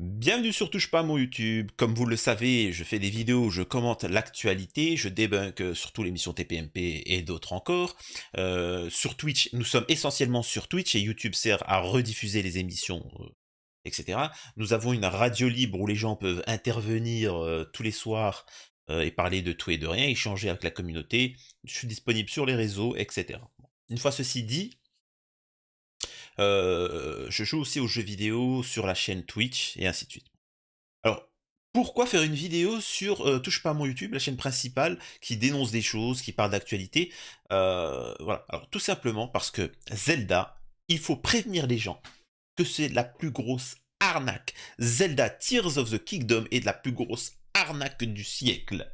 Bienvenue sur Touche pas à mon YouTube. Comme vous le savez, je fais des vidéos où je commente l'actualité, je débunk surtout l'émission TPMP et d'autres encore. Sur Twitch, nous sommes essentiellement sur Twitch et YouTube sert à rediffuser les émissions, etc. Nous avons une radio libre où les gens peuvent intervenir tous les soirs et parler de tout et de rien, échanger avec la communauté. Je suis disponible sur les réseaux, etc. Une fois ceci dit, je joue aussi aux jeux vidéo sur la chaîne Twitch et ainsi de suite. Alors, pourquoi faire une vidéo sur Touche pas à mon YouTube, la chaîne principale, qui dénonce des choses, qui parle d'actualité? Voilà. Alors, tout simplement parce que Zelda, il faut prévenir les gens que c'est la plus grosse arnaque. Zelda Tears of the Kingdom est la plus grosse arnaque du siècle.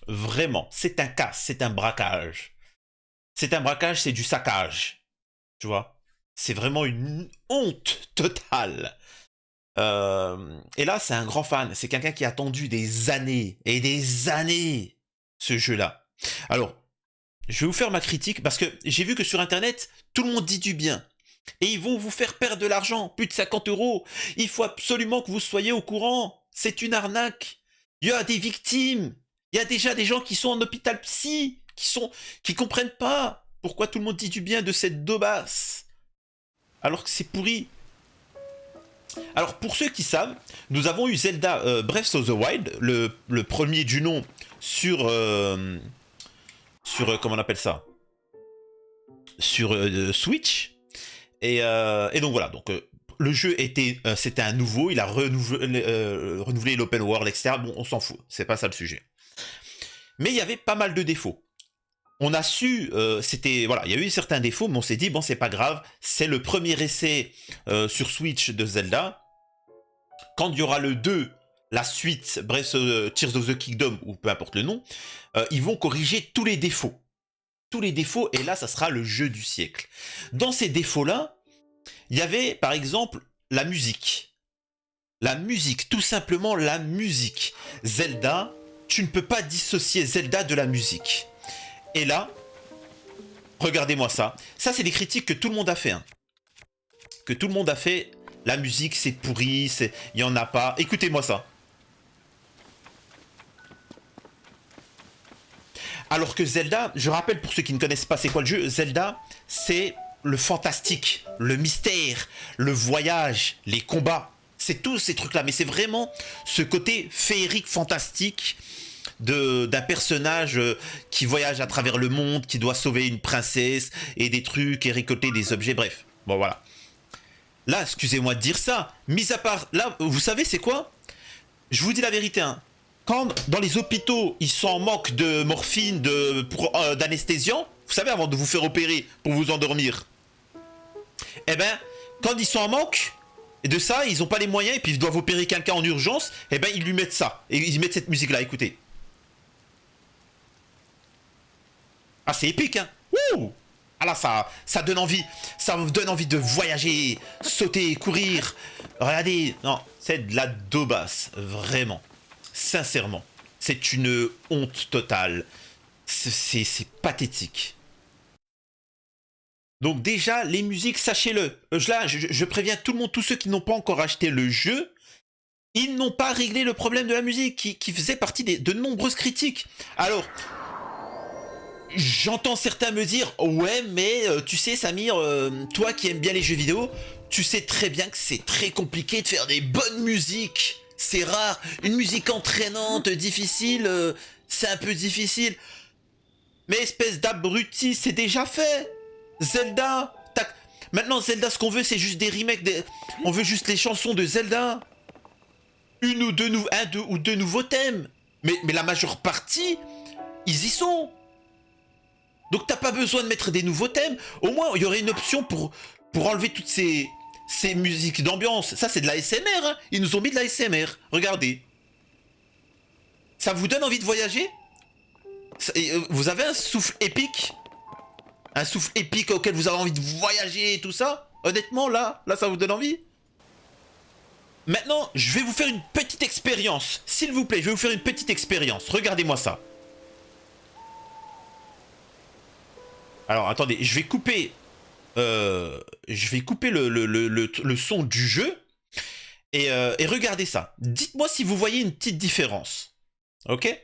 Vraiment, c'est un casse, c'est un braquage. C'est un braquage, c'est du saccage. Tu vois? C'est vraiment une honte totale. Et là, c'est un grand fan. C'est quelqu'un qui a attendu des années et des années ce jeu-là. Alors, je vais vous faire ma critique parce que j'ai vu que sur Internet, tout le monde dit du bien. Et ils vont vous faire perdre de l'argent, plus de 50 euros. Il faut absolument que vous soyez au courant. C'est une arnaque. Il y a des victimes. Il y a déjà des gens qui sont en hôpital psy, qui comprennent pas pourquoi tout le monde dit du bien de cette daubasse. Alors que c'est pourri. Alors pour ceux qui savent, nous avons eu Zelda Breath of the Wild, le premier du nom sur comment on appelle ça, sur Switch. Et donc voilà, donc le jeu était c'était un nouveau, il a renouvelé l'open world, etc. Bon, on s'en fout, c'est pas ça le sujet. Mais il y avait pas mal de défauts. On a su, c'était voilà, il y a eu certains défauts, mais on s'est dit bon c'est pas grave, c'est le premier essai sur Switch de Zelda. Quand il y aura le 2, la suite, bref, Tears of the Kingdom, ou peu importe le nom, ils vont corriger tous les défauts. Tous les défauts, et là, ça sera le jeu du siècle. Dans ces défauts-là, il y avait, par exemple, la musique. La musique, tout simplement la musique. Zelda, tu ne peux pas dissocier Zelda de la musique. Et là, regardez-moi ça. Ça, c'est des critiques que tout le monde a fait. Hein. Que tout le monde a fait. La musique, c'est pourri, il y en a pas. Écoutez-moi ça. Alors que Zelda, je rappelle pour ceux qui ne connaissent pas c'est quoi le jeu, Zelda, c'est le fantastique, le mystère, le voyage, les combats. C'est tous ces trucs-là, mais c'est vraiment ce côté féerique, fantastique d'un personnage qui voyage à travers le monde, qui doit sauver une princesse et des trucs et récolter des objets, bref. Bon voilà. Là, excusez-moi de dire ça, mis à part, là, vous savez c'est quoi? Je vous dis la vérité, hein. Quand dans les hôpitaux, ils sont en manque de morphine, d'anesthésiant, vous savez, avant de vous faire opérer pour vous endormir, eh ben, quand ils sont en manque de ça, ils n'ont pas les moyens et puis ils doivent opérer quelqu'un en urgence, eh ben, ils lui mettent ça. Et ils mettent cette musique-là, écoutez. Ah, c'est épique, hein. Ouh. Ah là, ça donne envie. Ça vous donne envie de voyager, sauter, courir. Regardez, non, c'est de la daubasse, vraiment. Sincèrement, c'est une honte totale. C'est pathétique. Donc déjà, les musiques, sachez-le. Là, je préviens tout le monde, tous ceux qui n'ont pas encore acheté le jeu, ils n'ont pas réglé le problème de la musique, qui faisait partie de nombreuses critiques. Alors, j'entends certains me dire, ouais, mais tu sais, Samir, toi qui aimes bien les jeux vidéo, tu sais très bien que c'est très compliqué de faire des bonnes musiques. C'est rare. Une musique entraînante, difficile, c'est un peu difficile. Mais espèce d'abruti, c'est déjà fait. Zelda, tac. Maintenant, Zelda, ce qu'on veut, c'est juste des remakes. On veut juste les chansons de Zelda. Une ou deux, deux ou deux nouveaux thèmes. Mais la majeure partie, ils y sont. Donc t'as pas besoin de mettre des nouveaux thèmes. Au moins, il y aurait une option pour enlever toutes ces musiques d'ambiance. Ça, c'est de la SMR. Hein. Ils nous ont mis de la SMR. Regardez. Ça vous donne envie de voyager? Vous avez un souffle épique? Un souffle épique auquel vous avez envie de voyager et tout ça? Honnêtement, là, ça vous donne envie? Maintenant, je vais vous faire une petite expérience. S'il vous plaît, je vais vous faire une petite expérience. Regardez-moi ça. Alors, attendez, je vais couper le son du jeu. et regardez ça. Dites-moi si vous voyez une petite différence. Ok?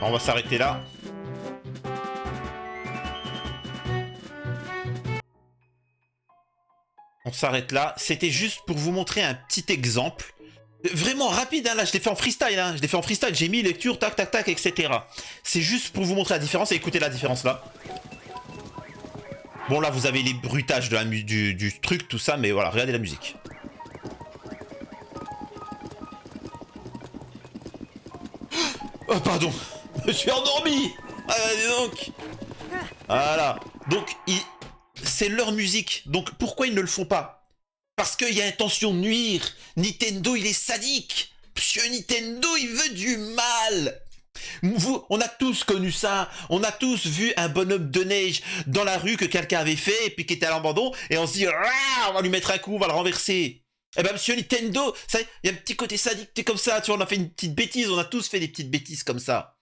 On va s'arrêter là. On s'arrête là. C'était juste pour vous montrer un petit exemple. Vraiment rapide, hein, là, je l'ai fait en freestyle. Hein. Je l'ai fait en freestyle. J'ai mis lecture, tac, tac, tac, etc. C'est juste pour vous montrer la différence. Et écoutez la différence là. Bon, là, vous avez les bruitages de du truc, tout ça. Mais voilà, regardez la musique. Oh, pardon. Je me suis endormi. Ah, dis donc. Voilà. Donc, c'est leur musique. Donc, pourquoi ils ne le font pas? Parce qu'il y a intention de nuire. Nintendo, il est sadique. Monsieur Nintendo, il veut du mal. On a tous connu ça. On a tous vu un bonhomme de neige dans la rue que quelqu'un avait fait et puis qui était à l'abandon. Et on se dit, on va lui mettre un coup, on va le renverser. Eh ben, monsieur Nintendo, il y a un petit côté sadique comme ça. Tu vois, on a fait une petite bêtise. On a tous fait des petites bêtises comme ça.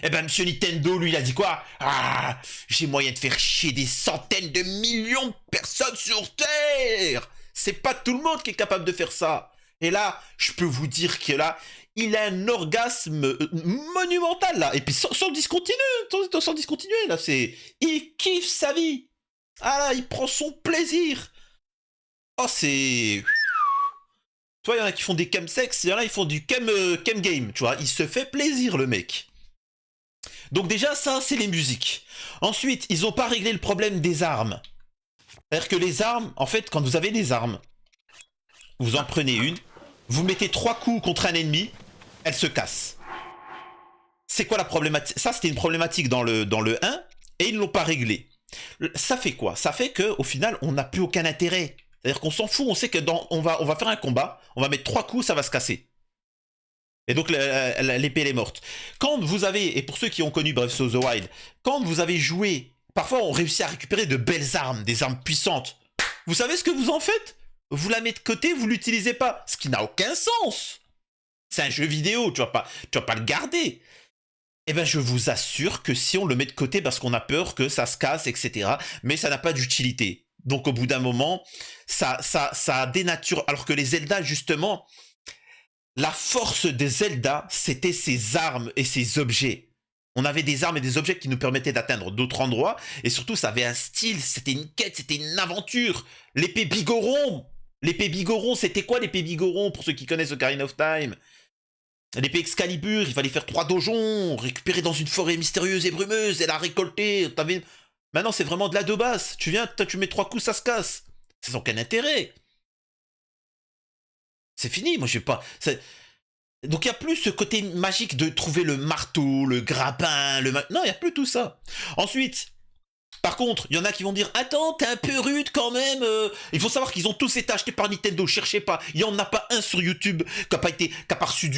Eh ben, monsieur Nintendo, lui, il a dit quoi? Ah, j'ai moyen de faire chier des centaines de millions de personnes sur Terre. C'est pas tout le monde qui est capable de faire ça. Et là, je peux vous dire que là, il a un orgasme monumental, là. Et puis sans discontinuer, sans discontinuer, là, il kiffe sa vie. Ah là, il prend son plaisir. Oh, c'est... Tu vois, il y en a qui font des chemsex, il y en a qui font du chem game, tu vois. Il se fait plaisir, le mec. Donc déjà, ça, c'est les musiques. Ensuite, ils n'ont pas réglé le problème des armes. C'est-à-dire que les armes, en fait, quand vous avez des armes, vous en prenez une, vous mettez 3 coups contre un ennemi, elle se casse. C'est quoi la problématique? Ça, c'était une problématique dans le 1, et ils ne l'ont pas réglé. Ça fait quoi? Ça fait qu'au final, on n'a plus aucun intérêt. C'est-à-dire qu'on s'en fout, on sait que on va faire un combat, on va mettre 3 coups, ça va se casser. Et donc l'épée elle est morte. Quand vous avez, et pour ceux qui ont connu Breath of the Wild, quand vous avez joué, parfois on réussit à récupérer de belles armes, des armes puissantes. Vous savez ce que vous en faites? Vous la mettez de côté, vous l'utilisez pas. Ce qui n'a aucun sens. C'est un jeu vidéo, tu vas pas le garder. Eh ben je vous assure que si on le met de côté parce qu'on a peur que ça se casse, etc. Mais ça n'a pas d'utilité. Donc au bout d'un moment, ça dénature. Alors que les Zelda, justement, la force des Zelda, c'était ses armes et ses objets. On avait des armes et des objets qui nous permettaient d'atteindre d'autres endroits. Et surtout, ça avait un style, c'était une quête, c'était une aventure. L'épée Bigoron. L'épée Bigoron, c'était quoi l'épée Bigoron, pour ceux qui connaissent Ocarina of Time? L'épée Excalibur, il fallait faire 3 donjons, récupérer dans une forêt mystérieuse et brumeuse, et la récolter. Maintenant, c'est vraiment de la de basse. Tu viens, tu mets 3 coups, ça se casse. Ça n'a aucun intérêt. C'est fini, moi je sais pas. Donc il n'y a plus ce côté magique de trouver le marteau, le grappin, non, il n'y a plus tout ça. Ensuite, par contre, il y en a qui vont dire, attends, t'es un peu rude quand même. Il faut savoir qu'ils ont tous été achetés par Nintendo, cherchez pas. Il n'y en a pas un sur YouTube qui a pas reçu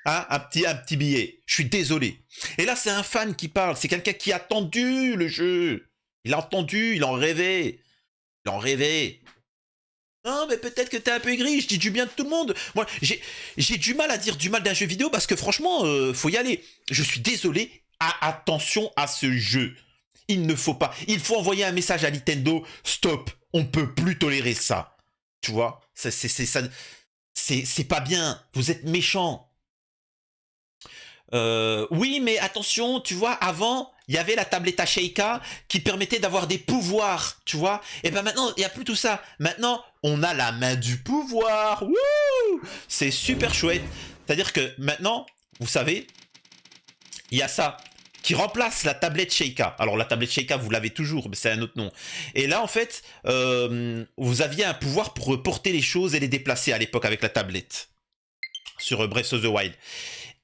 Hein, un petit billet. Je suis désolé. Et là, c'est un fan qui parle. C'est quelqu'un qui a attendu le jeu. Il a entendu, il en rêvait. Il en rêvait. Non, mais peut-être que t'es un peu aigri, je dis du bien de tout le monde. Moi, j'ai du mal à dire du mal d'un jeu vidéo parce que franchement, faut y aller. Je suis désolé, attention à ce jeu. Il ne faut pas. Il faut envoyer un message à Nintendo. Stop, on peut plus tolérer ça. Tu vois, c'est pas bien. Vous êtes méchant. Oui, mais attention, tu vois, avant, il y avait la tablette Sheikah qui permettait d'avoir des pouvoirs, tu vois. Et ben maintenant, il n'y a plus tout ça. Maintenant, on a la main du pouvoir. Wouh! C'est super chouette. C'est-à-dire que maintenant, vous savez, il y a ça qui remplace la tablette Sheikah. Alors la tablette Sheikah, vous l'avez toujours, mais c'est un autre nom. Et là, en fait, vous aviez un pouvoir pour reporter les choses et les déplacer à l'époque avec la tablette sur Breath of the Wild.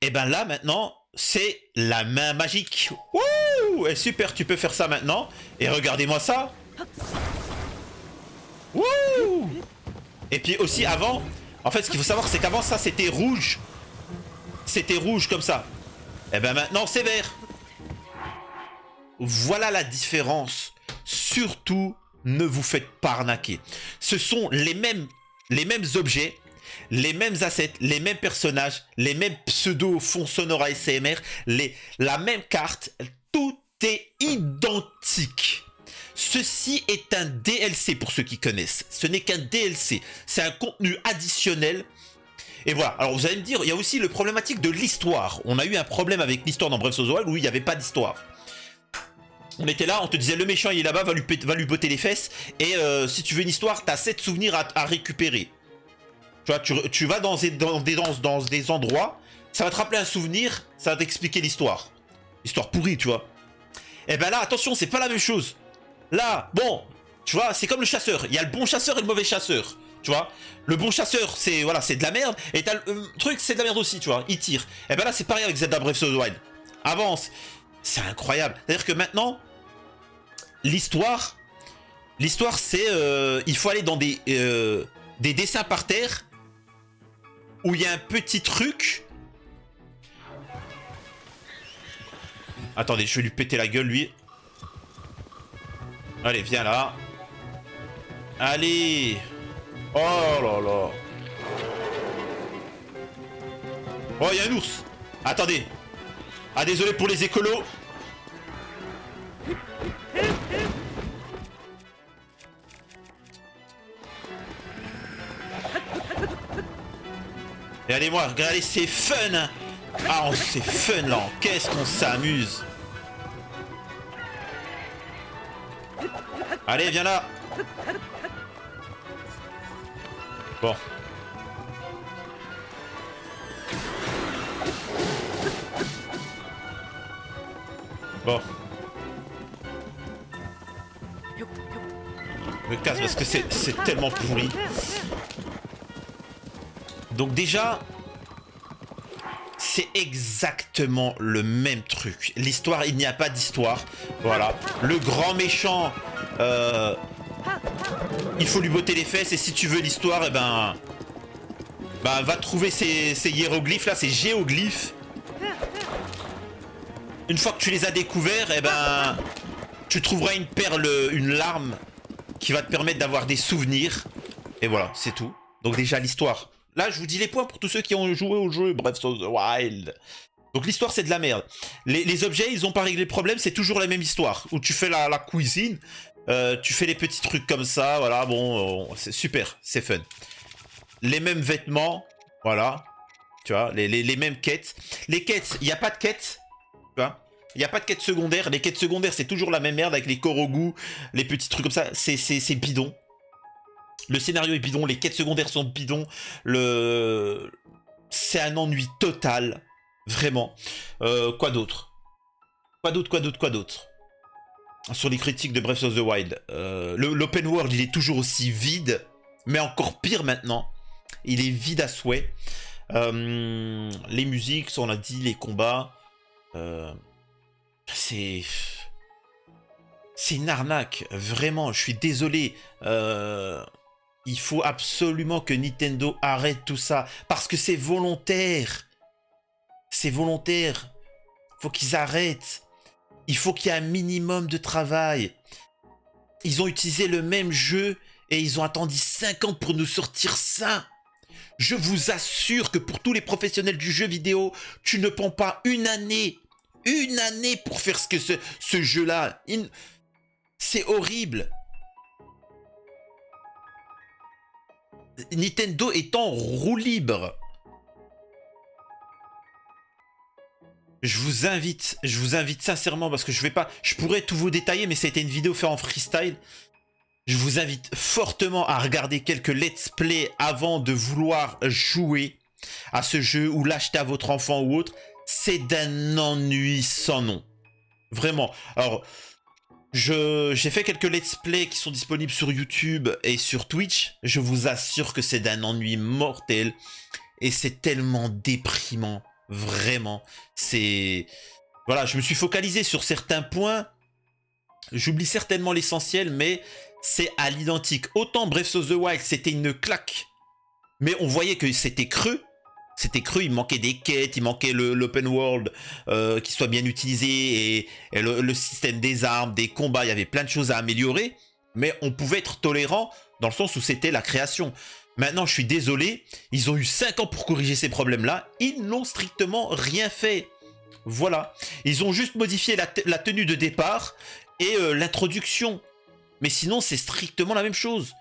Et ben là maintenant, c'est la main magique. Wouh! Et super, tu peux faire ça maintenant. Et regardez-moi ça. Wouh! Et puis aussi avant, en fait, ce qu'il faut savoir, c'est qu'avant ça, c'était rouge. C'était rouge comme ça. Et ben maintenant, c'est vert. Voilà la différence. Surtout, ne vous faites pas arnaquer. Ce sont les mêmes objets, les mêmes assets, les mêmes personnages, les mêmes pseudo fonds sonores ASMR, la même carte, tout est identique. Ceci est un DLC pour ceux qui connaissent. Ce n'est qu'un DLC. C'est un contenu additionnel. Et voilà. Alors vous allez me dire, il y a aussi le problématique de l'histoire. On a eu un problème avec l'histoire dans Breath of the Wild où il n'y avait pas d'histoire. On était là, on te disait le méchant il est là-bas, va lui botter les fesses. Et si tu veux une histoire, t'as 7 souvenirs à récupérer. Tu vois, tu vas dans des endroits, ça va te rappeler un souvenir, ça va t'expliquer l'histoire. Histoire pourrie, tu vois. Et ben là, attention, c'est pas la même chose. Là, bon, tu vois, c'est comme le chasseur. Il y a le bon chasseur et le mauvais chasseur. Tu vois, le bon chasseur, c'est voilà, c'est de la merde. Et t'as le truc, c'est de la merde aussi, tu vois. Il tire. Et ben là, c'est pareil avec Zelda Breath of the Wild. Avance. C'est incroyable. C'est-à-dire que maintenant, l'histoire, c'est, il faut aller dans des dessins par terre où il y a un petit truc. Attendez, je vais lui péter la gueule, lui. Allez, viens là. Allez. Oh là là. Oh, il y a un ours. Attendez. Ah, désolé pour les écolos. Et allez-moi, regardez, c'est fun. Ah, c'est fun là. Qu'est-ce qu'on s'amuse. Allez, viens là. Bon. Bon. Je me casse parce que c'est tellement pourri. Donc déjà, c'est exactement le même truc. L'histoire, il n'y a pas d'histoire. Voilà. Le grand méchant, il faut lui botter les fesses. Et si tu veux l'histoire, eh ben, va trouver ces hiéroglyphes là, ces géoglyphes. Une fois que tu les as découverts, eh ben, tu trouveras une perle, une larme qui va te permettre d'avoir des souvenirs. Et voilà, c'est tout. Donc déjà l'histoire. Là, je vous dis les points pour tous ceux qui ont joué au jeu Breath of the Wild. Donc l'histoire, c'est de la merde. Les objets, ils ont pas réglé le problème, c'est toujours la même histoire. Où tu fais la cuisine, tu fais les petits trucs comme ça, voilà, bon, c'est super, c'est fun. Les mêmes vêtements, voilà. Tu vois, les mêmes quêtes. Les quêtes, il n'y a pas de quêtes. Tu vois, il n'y a pas de quêtes secondaires. Les quêtes secondaires, c'est toujours la même merde avec les Korogu, les petits trucs comme ça. C'est bidon. Le scénario est bidon, les quêtes secondaires sont bidons, c'est un ennui total, vraiment. Quoi d'autre? Quoi d'autre? Sur les critiques de Breath of the Wild, l'open world, il est toujours aussi vide, mais encore pire maintenant. Il est vide à souhait. Les musiques, on a dit, les combats, c'est une arnaque, vraiment, je suis désolé. Il faut absolument que Nintendo arrête tout ça, parce que c'est volontaire. c'est volontaire. Faut qu'ils arrêtent. Il faut qu'il y ait un minimum de travail. Ils ont utilisé le même jeu et ils ont attendu 5 ans pour nous sortir ça. Je vous assure que pour tous les professionnels du jeu vidéo, tu ne prends pas une année pour faire ce que ce jeu-là. C'est horrible. Nintendo est en roue libre. Je vous invite sincèrement, parce que je pourrais tout vous détailler, mais c'était une vidéo faite en freestyle. Je vous invite fortement à regarder quelques let's play avant de vouloir jouer à ce jeu ou l'acheter à votre enfant ou autre. C'est d'un ennui sans nom. Vraiment. Alors, j'ai fait quelques let's play qui sont disponibles sur YouTube et sur Twitch. Je vous assure que c'est d'un ennui mortel. Et c'est tellement déprimant. Vraiment. C'est... Voilà, je me suis focalisé sur certains points. J'oublie certainement l'essentiel, mais c'est à l'identique. Autant Breath of the Wild, c'était une claque. Mais on voyait que c'était creux. C'était creux, il manquait des quêtes, il manquait l'open world qui soit bien utilisé et le système des armes, des combats, il y avait plein de choses à améliorer. Mais on pouvait être tolérant dans le sens où c'était la création. Maintenant, je suis désolé, ils ont eu 5 ans pour corriger ces problèmes-là. Ils n'ont strictement rien fait. Voilà. Ils ont juste modifié la tenue de départ et l'introduction. Mais sinon, c'est strictement la même chose.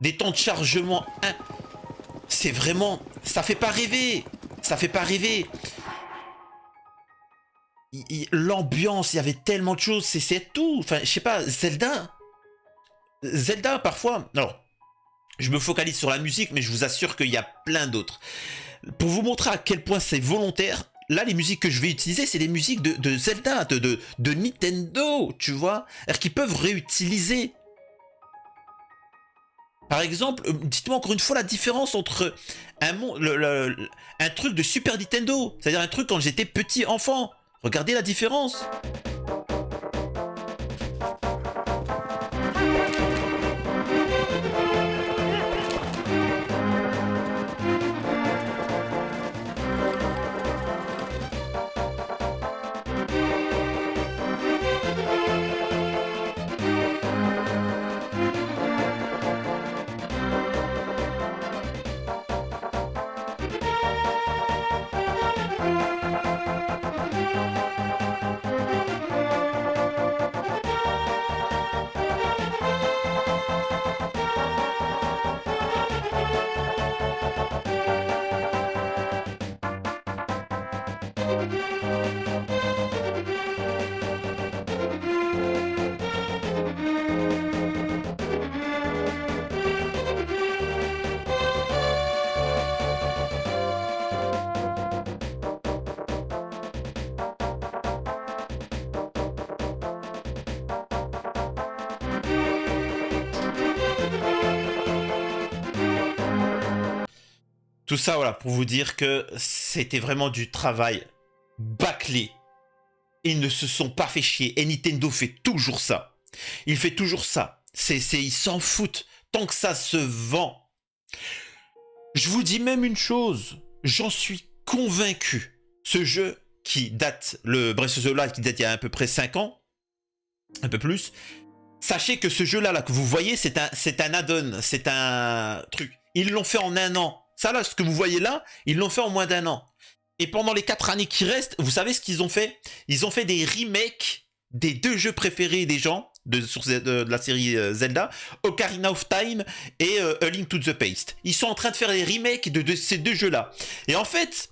Des temps de chargement... C'est vraiment... Ça fait pas rêver. Ça fait pas rêver. L'ambiance, il y avait tellement de choses. C'est tout. Enfin, je sais pas, Zelda, parfois... Alors, je me focalise sur la musique, mais je vous assure qu'il y a plein d'autres. Pour vous montrer à quel point c'est volontaire, là, les musiques que je vais utiliser, c'est des musiques de Zelda, de Nintendo, tu vois, alors qu'ils peuvent réutiliser. Par exemple, dites-moi encore une fois la différence entre un truc de Super Nintendo, c'est-à-dire un truc quand j'étais petit enfant. Regardez la différence. Tout ça, voilà, pour vous dire que c'était vraiment du travail bâclé. Ils ne se sont pas fait chier. Et Nintendo fait toujours ça. Il fait toujours ça. Ils s'en foutent. Tant que ça se vend. Je vous dis même une chose. J'en suis convaincu. Ce jeu qui date, le Breath of the Wild, qui date il y a à peu près 5 ans. Un peu plus. Sachez que ce jeu-là là, que vous voyez, c'est un add-on. C'est un truc. Ils l'ont fait en 1 an. Ça là, ce que vous voyez là, ils l'ont fait en moins d'1 an. Et pendant les 4 années qui restent, vous savez ce qu'ils ont fait? Ils ont fait des remakes des 2 jeux préférés des gens de la série Zelda, Ocarina of Time et A Link to the Past. Ils sont en train de faire des remakes de ces 2 jeux-là. Et en fait,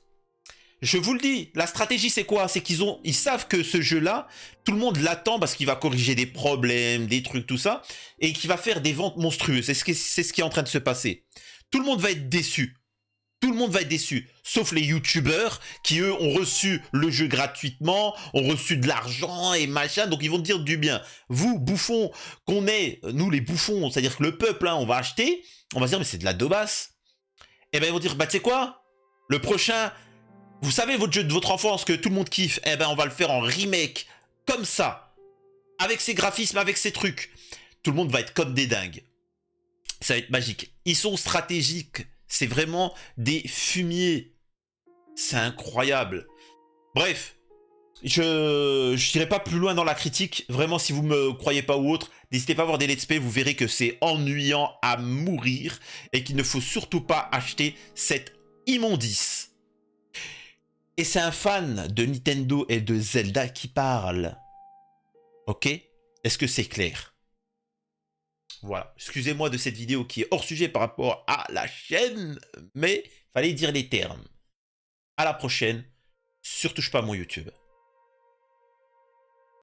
je vous le dis, la stratégie c'est quoi? C'est ils savent que ce jeu-là, tout le monde l'attend parce qu'il va corriger des problèmes, des trucs, tout ça, et qu'il va faire des ventes monstrueuses. C'est ce qui est en train de se passer. Tout le monde va être déçu. Tout le monde va être déçu, sauf les youtubeurs qui, eux, ont reçu le jeu gratuitement, ont reçu de l'argent et machin, donc ils vont te dire du bien. Vous, bouffons, qu'on est, nous les bouffons, c'est-à-dire que le peuple, hein, on va acheter, on va se dire, mais c'est de la daubasse. Et ben ils vont dire, bah tu sais quoi? Le prochain, vous savez, votre jeu de votre enfance que tout le monde kiffe, eh ben on va le faire en remake, comme ça, avec ses graphismes, avec ses trucs. Tout le monde va être comme des dingues. Ça va être magique. Ils sont stratégiques. C'est vraiment des fumiers. C'est incroyable. Bref, je n'irai pas plus loin dans la critique. Vraiment, si vous me croyez pas ou autre, n'hésitez pas à voir des let's play. Vous verrez que c'est ennuyant à mourir et qu'il ne faut surtout pas acheter cette immondice. Et c'est un fan de Nintendo et de Zelda qui parle. Ok? Est-ce que c'est clair? Voilà. Excusez-moi de cette vidéo qui est hors sujet par rapport à la chaîne, mais fallait dire les termes. À la prochaine sur Touche pas à mon YouTube.